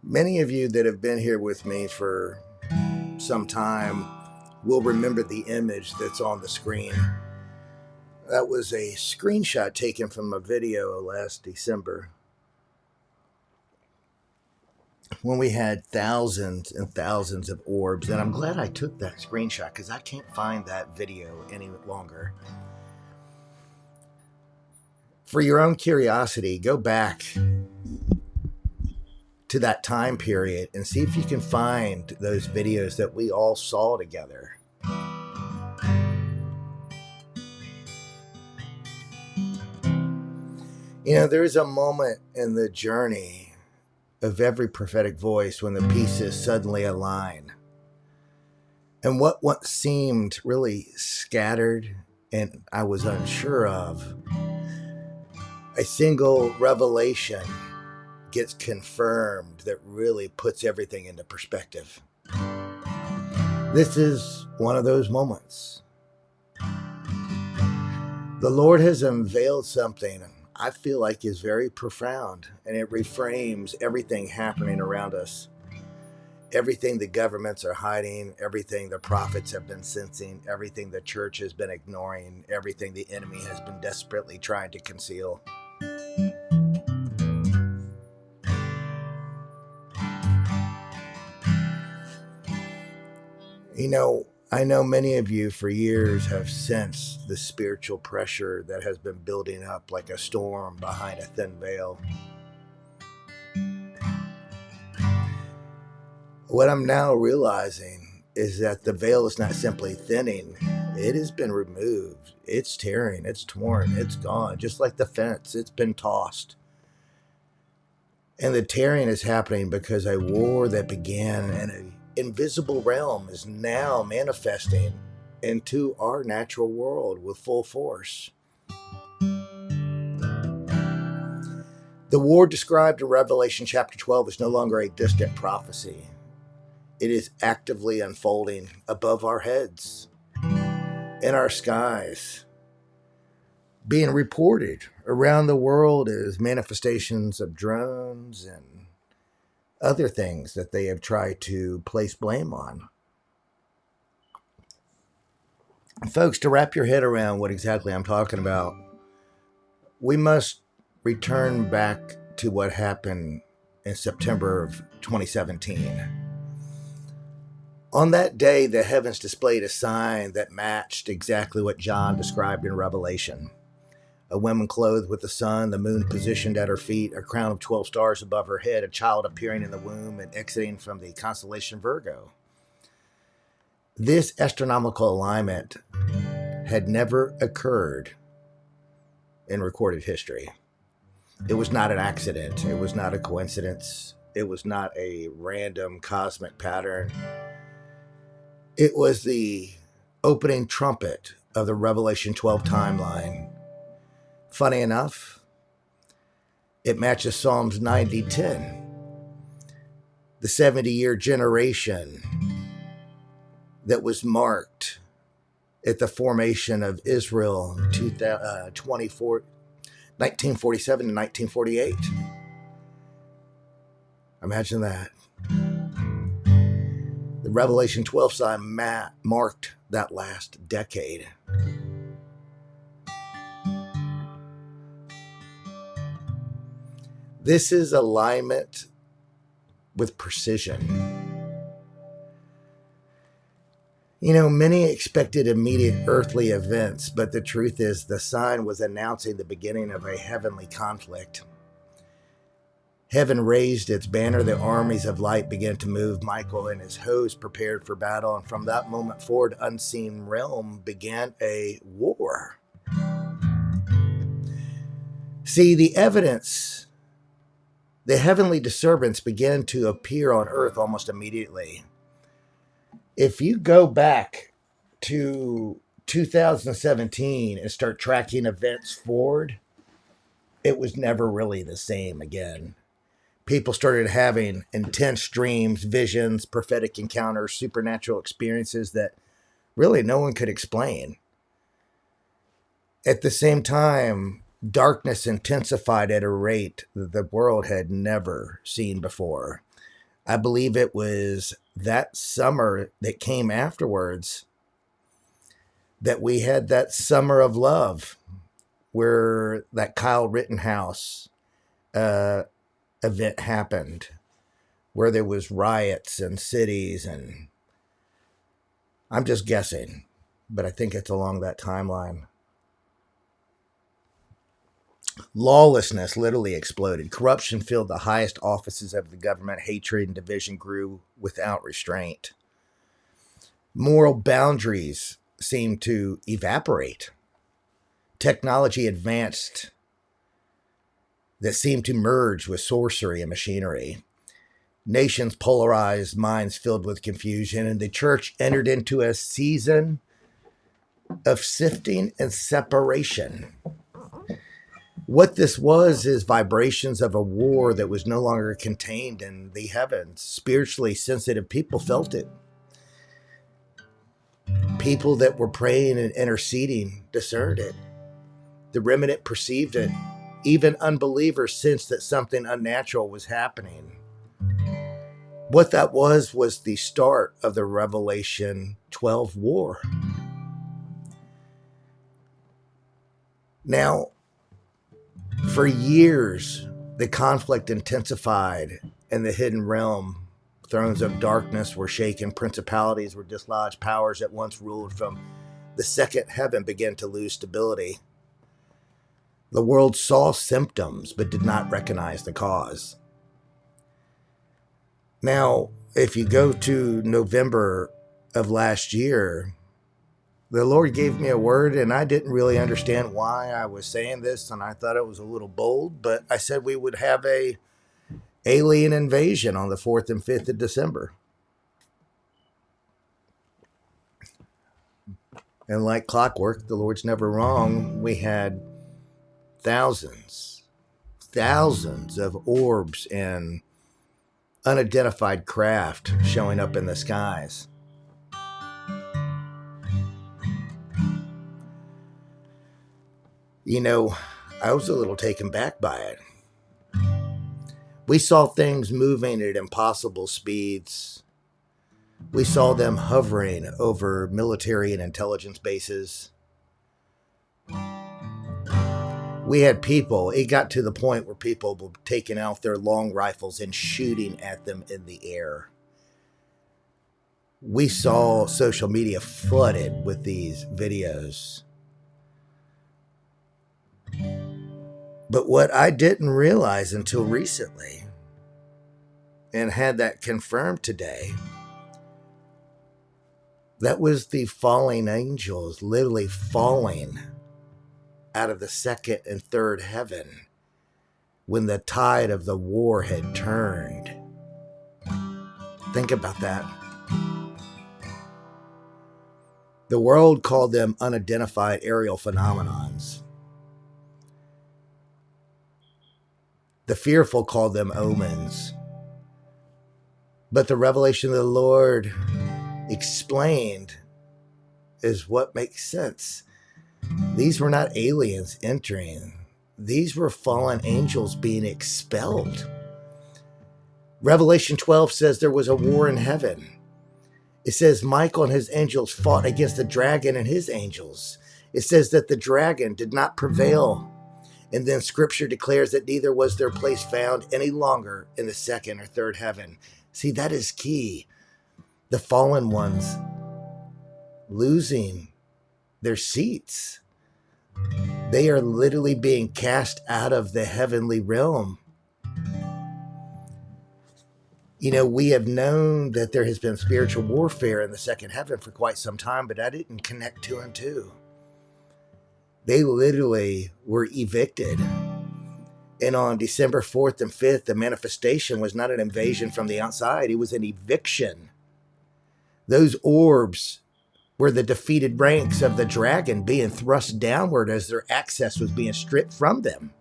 Many of you that have been here with me for some time will remember the image that's on the screen. That was a screenshot taken from a video last December when we had thousands and thousands of orbs. And I'm glad I took that screenshot because I can't find that video any longer. For your own curiosity, go back to that time period and see if you can find those videos that we all saw together. You know, there's a moment in the journey of every prophetic voice when the pieces suddenly align. And what once seemed really scattered and I was unsure of, a single revelation gets confirmed that really puts everything into perspective. This is one of those moments. The Lord has unveiled something I feel like is very profound, and it reframes everything happening around us. Everything the governments are hiding, everything the prophets have been sensing, everything the church has been ignoring, everything the enemy has been desperately trying to conceal. You know, I know many of you for years have sensed the spiritual pressure that has been building up like a storm behind a thin veil. What I'm now realizing is that the veil is not simply thinning. It has been removed. It's tearing, it's torn, it's gone. Just like the fence, it's been tossed. And the tearing is happening because a war that began in an invisible realm is now manifesting into our natural world with full force. The war described in Revelation chapter 12 is no longer a distant prophecy. It is actively unfolding above our heads, in our skies, being reported around the world as manifestations of drones and other things that they have tried to place blame on. Folks, to wrap your head around what exactly I'm talking about, we must return back to what happened in September of 2017. On that day, the heavens displayed a sign that matched exactly what John described in Revelation. A woman clothed with the sun, the moon positioned at her feet, a crown of 12 stars above her head, a child appearing in the womb and exiting from the constellation Virgo. This astronomical alignment had never occurred in recorded history. It was not an accident. It was not a coincidence. It was not a random cosmic pattern. It was the opening trumpet of the Revelation 12 timeline. Funny enough, it matches Psalms 90:10, the 70-year generation that was marked at the formation of Israel in 1947 to 1948. Imagine that. The Revelation 12 sign marked that last decade. This is alignment with precision. You know, many expected immediate earthly events, but the truth is the sign was announcing the beginning of a heavenly conflict. Heaven raised its banner, the armies of light began to move. Michael and his host prepared for battle, and from that moment forward, unseen realm began a war. See, the evidence, the heavenly disturbance began to appear on earth almost immediately. If you go back to 2017 and start tracking events forward, it was never really the same again. People started having intense dreams, visions, prophetic encounters, supernatural experiences that really no one could explain. At the same time, darkness intensified at a rate that the world had never seen before. I believe it was that summer that came afterwards that we had that summer of love where that Kyle Rittenhouse event happened, where there was riots in cities, and I'm just guessing, but I think it's along that timeline. Lawlessness literally exploded. Corruption filled the highest offices of the government. Hatred and division grew without restraint. Moral boundaries seemed to evaporate. Technology advanced that seemed to merge with sorcery and machinery. Nations polarized, minds filled with confusion, and the church entered into a season of sifting and separation. What this was is vibrations of a war that was no longer contained in the heavens. Spiritually sensitive people felt it. People that were praying and interceding discerned it. The remnant perceived it. Even unbelievers sensed that something unnatural was happening. What that was the start of the Revelation 12 war. Now, for years, the conflict intensified in the hidden realm. Thrones of darkness were shaken, principalities were dislodged, powers that once ruled from the second heaven began to lose stability. The world saw symptoms but did not recognize the cause. Now, if you go to November of last year, the Lord gave me a word, and I didn't really understand why I was saying this, and I thought it was a little bold, but I said we would have a alien invasion on the 4th and 5th of December. And like clockwork, the Lord's never wrong. We had thousands of orbs and unidentified craft showing up in the skies. You know, I was a little taken back by it. We saw things moving at impossible speeds. We saw them hovering over military and intelligence bases. We had people, it got to the point where people were taking out their long rifles and shooting at them in the air. We saw social media flooded with these videos. But what I didn't realize until recently, and had that confirmed today, that was the falling angels literally falling out of the second and third heaven when the tide of the war had turned. Think about that. The world called them unidentified aerial phenomenons. The fearful called them omens. But the revelation of the Lord explained is what makes sense. These were not aliens entering. These were fallen angels being expelled. Revelation 12 says there was a war in heaven. It says Michael and his angels fought against the dragon and his angels. It says that the dragon did not prevail. And then scripture declares that neither was their place found any longer in the second or third heaven. See, that is key. The fallen ones losing their seats. They are literally being cast out of the heavenly realm. You know, we have known that there has been spiritual warfare in the second heaven for quite some time, but I didn't connect two and two. They literally were evicted. And on December 4th and 5th, the manifestation was not an invasion from the outside. It was an eviction. Those orbs were the defeated ranks of the dragon being thrust downward as their access was being stripped from them.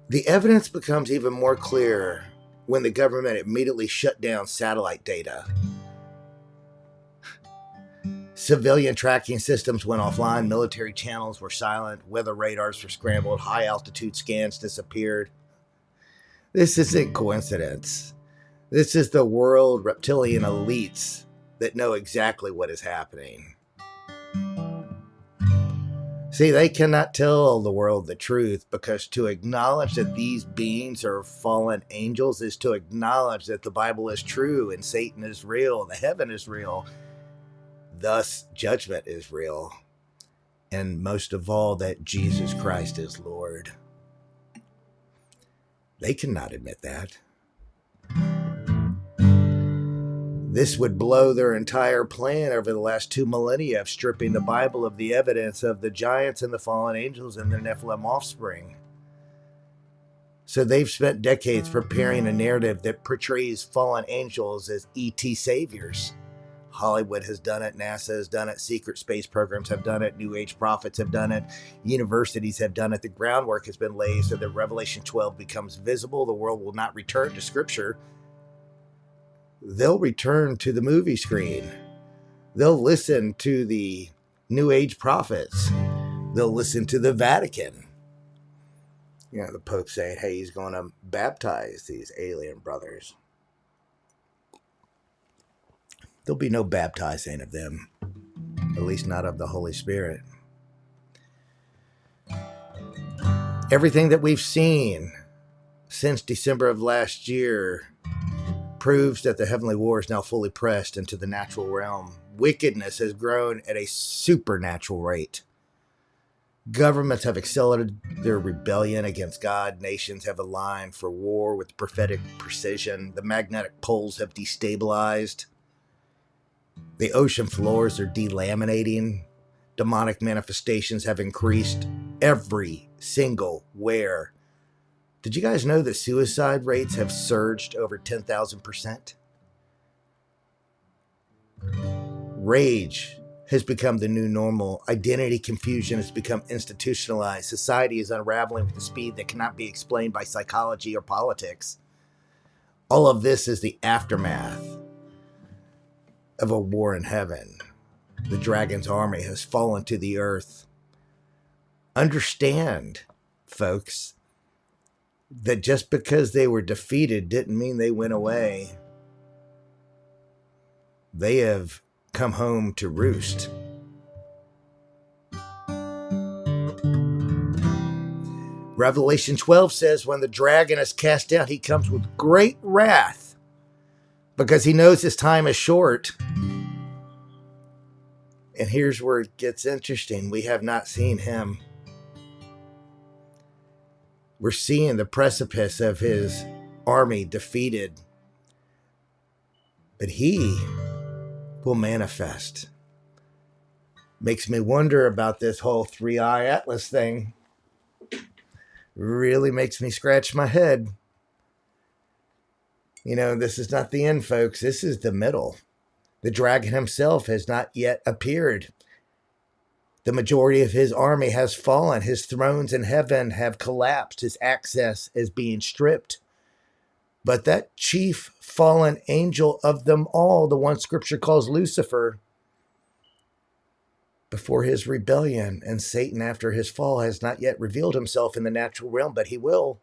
The evidence becomes even more clear when the government immediately shut down satellite data. Civilian tracking systems went offline. Military channels were silent. Weather radars were scrambled. High altitude scans disappeared. This isn't coincidence. This is the world reptilian elites that know exactly what is happening. See, they cannot tell the world the truth, because to acknowledge that these beings are fallen angels is to acknowledge that the Bible is true and Satan is real, the heaven is real. Thus, judgment is real. And most of all, that Jesus Christ is Lord. They cannot admit that. This would blow their entire plan over the last 2 millennia of stripping the Bible of the evidence of the giants and the fallen angels and their Nephilim offspring. So they've spent decades preparing a narrative that portrays fallen angels as ET saviors. Hollywood has done it, NASA has done it, secret space programs have done it, New Age prophets have done it, universities have done it. The groundwork has been laid so that Revelation 12 becomes visible. The world will not return to Scripture. They'll return to the movie screen. They'll listen to the New Age prophets. They'll listen to the Vatican. You know, the Pope saying, hey, he's going to baptize these alien brothers. There'll be no baptizing of them, at least not of the Holy Spirit. Everything that we've seen since December of last year proves that the heavenly war is now fully pressed into the natural realm. Wickedness has grown at a supernatural rate. Governments have accelerated their rebellion against God. Nations have aligned for war with prophetic precision. The magnetic poles have destabilized. The ocean floors are delaminating. Demonic manifestations have increased every single where. Did you guys know that suicide rates have surged over 10,000%? Rage has become the new normal. Identity confusion has become institutionalized. Society is unraveling with a speed that cannot be explained by psychology or politics. All of this is the aftermath of a war in heaven. The dragon's army has fallen to the earth. Understand, folks, that just because they were defeated didn't mean they went away. They have come home to roost. Revelation 12 says when the dragon is cast down, he comes with great wrath because he knows his time is short. And here's where it gets interesting. We have not seen him. We're seeing the precipice of his army defeated. But he will manifest. Makes me wonder about this whole 3-eye atlas thing. Really makes me scratch my head. You know, this is not the end, folks. This is the middle. The dragon himself has not yet appeared. The majority of his army has fallen. His thrones in heaven have collapsed. His access is being stripped. But that chief fallen angel of them all, the one Scripture calls Lucifer, before his rebellion and Satan after his fall, has not yet revealed himself in the natural realm, but he will.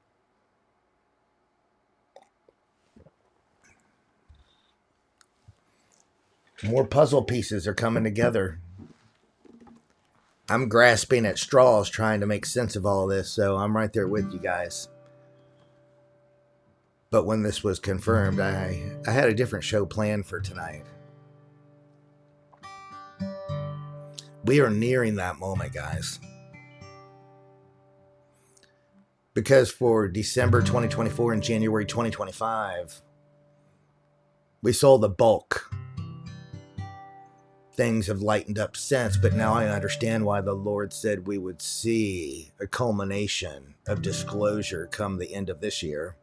More puzzle pieces are coming together. I'm grasping at straws trying to make sense of all this, so I'm right there with you guys. But when this was confirmed, I had a different show planned for tonight. We are nearing that moment, guys. Because for December 2024 and January 2025, we saw the bulk. Things have lightened up since, but now I understand why the Lord said we would see a culmination of disclosure come the end of this year.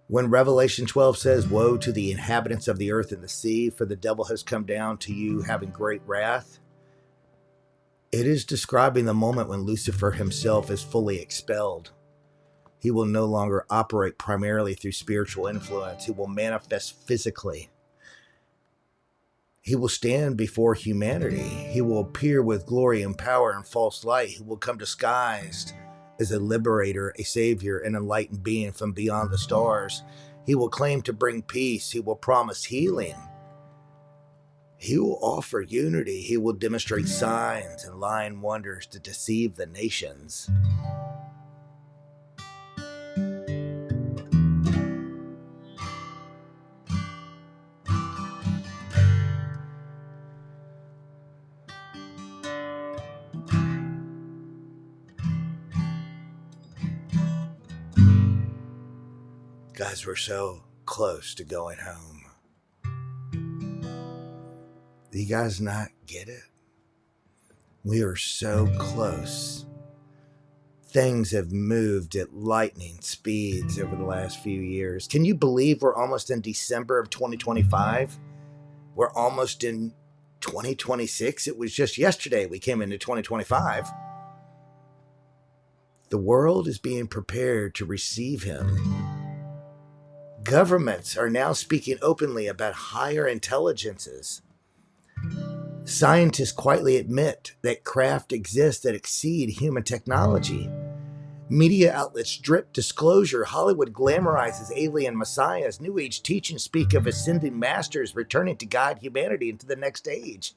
When Revelation 12 says, woe to the inhabitants of the earth and the sea, for the devil has come down to you having great wrath, it is describing the moment when Lucifer himself is fully expelled. He will no longer operate primarily through spiritual influence. He will manifest physically. He will stand before humanity. He will appear with glory and power and false light. He will come disguised as a liberator, a savior, an enlightened being from beyond the stars. He will claim to bring peace. He will promise healing. He will offer unity. He will demonstrate signs and lying wonders to deceive the nations. Guys, we're so close to going home. Do you guys not get it? We are so close. Things have moved at lightning speeds over the last few years. Can you believe we're almost in December of 2025? We're almost in 2026. It was just yesterday we came into 2025. The world is being prepared to receive him. Governments are now speaking openly about higher intelligences. Scientists quietly admit that craft exists that exceed human technology. Media outlets drip disclosure. Hollywood glamorizes alien messiahs. New Age teachings speak of ascending masters returning to guide humanity into the next age.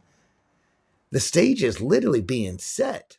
The stage is literally being set.